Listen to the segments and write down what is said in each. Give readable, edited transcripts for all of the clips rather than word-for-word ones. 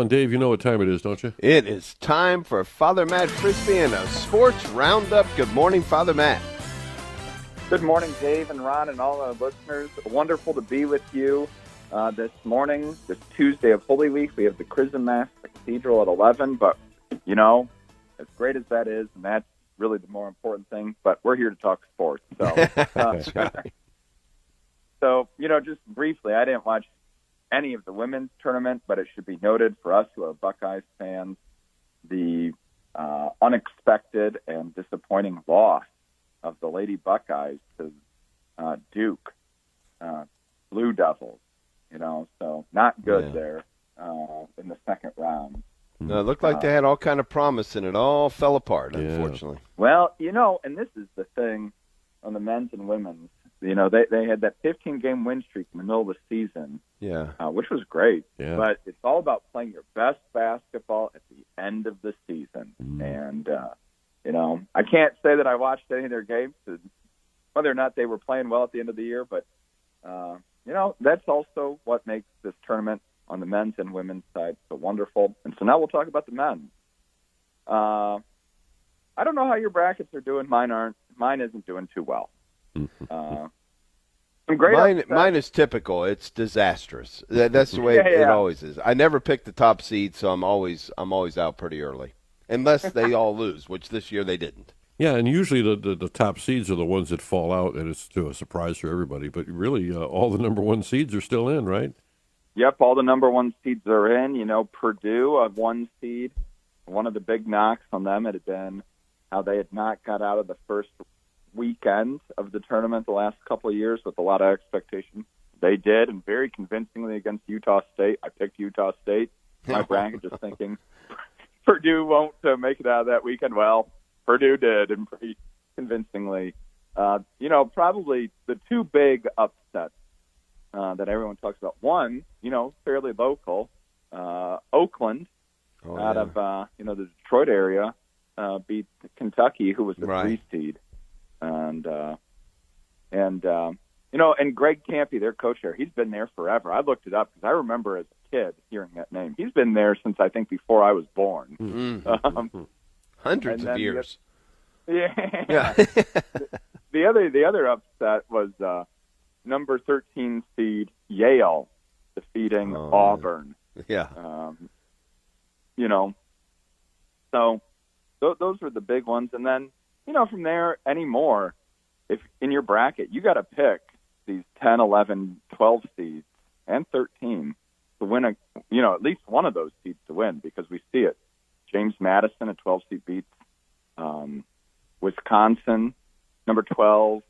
And Dave, you know what time it is, don't you? It is time for Father Matt Frisbee and a sports roundup. Good morning, Father Matt. Good morning, Dave and Ron and all our listeners. Wonderful to be with you this morning, this Tuesday of Holy Week. We have the Chrism Mass at the Cathedral at 11, but, you know, as great as that is, and that's really the more important thing, but we're here to talk sports. So, That's right. So, you know, just briefly, I didn't watch any of the women's tournament, but it should be noted for us who are Buckeyes fans, the unexpected and disappointing loss of the Lady Buckeyes to Duke, Blue Devils, you know, so not good there in the second round. No, it looked like they had all kind of promise, and it all fell apart, unfortunately. Well, you know, and this is the thing on the men's and women's. You know, they had that 15-game win streak in the middle of the season, which was great. Yeah. But it's all about playing your best basketball at the end of the season. And, you know, I can't say that I watched any of their games, whether or not they were playing well at the end of the year. But, you know, that's also what makes this tournament on the men's and women's side so wonderful. And so now we'll talk about the men. I don't know how your brackets are doing. Mine isn't doing too well. Mine is typical. It's disastrous. That's the way it always is. I never pick the top seed, so I'm always out pretty early, unless they all lose, which this year they didn't. Yeah, and usually the top seeds are the ones that fall out, and it's to a surprise for everybody. But really, all the number one seeds are still in, right? Yep, all the number one seeds are in. You know, Purdue, a one seed. One of the big knocks on them had been how they had not got out of the first weekend of the tournament the last couple of years with a lot of expectation. They did, and very convincingly against Utah State. I picked Utah State. My bracket just thinking Purdue won't make it out of that weekend. Well, Purdue did, and pretty convincingly. You know, probably the two big upsets that everyone talks about. One, you know, fairly local, Oakland out of, you know, the Detroit area beat Kentucky, who was the 3 seed. And you know, and Greg Campy, their coach there, he's been there forever. I looked it up because I remember as a kid hearing that name. He's been there since I think before I was born. Hundreds of years. Yeah. The other upset was number 13 seed Yale defeating Auburn. Yeah. You know, so those were the big ones, and then, you know, from there anymore, if in your bracket, you got to pick these 10, 11, 12 seeds and 13 to win at least one of those seeds to win, because we see it. James Madison, a 12 seed, beats Wisconsin. Number 12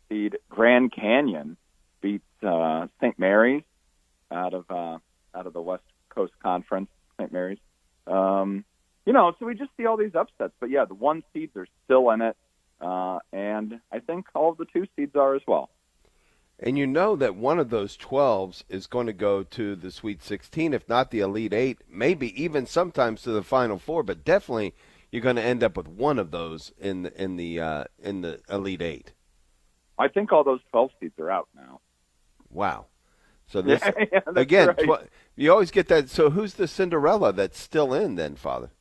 seed Grand Canyon beats St. Mary's out of the West Coast Conference. St. Mary's. You know, so we just see all these upsets. But, yeah, the 1 seeds are still in it, and I think all of the 2 seeds are as well. And you know that one of those 12s is going to go to the Sweet 16, if not the Elite 8, maybe even sometimes to the Final Four, but definitely you're going to end up with one of those in the Elite 8. I think all those 12 seeds are out now. Wow. So this again, right. You always get that. So who's the Cinderella that's still in then, Father?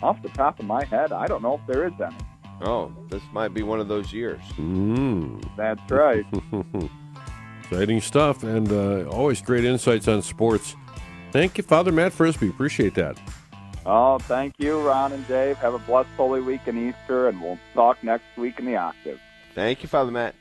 Off the top of my head, I don't know if there is any. Oh, this might be one of those years. That's right. Exciting stuff, and always great insights on sports. Thank you, Father Matt Frisbee. Appreciate that. Oh, thank you, Ron and Dave. Have a blessed Holy Week and Easter, and we'll talk next week in the Octave. Thank you, Father Matt.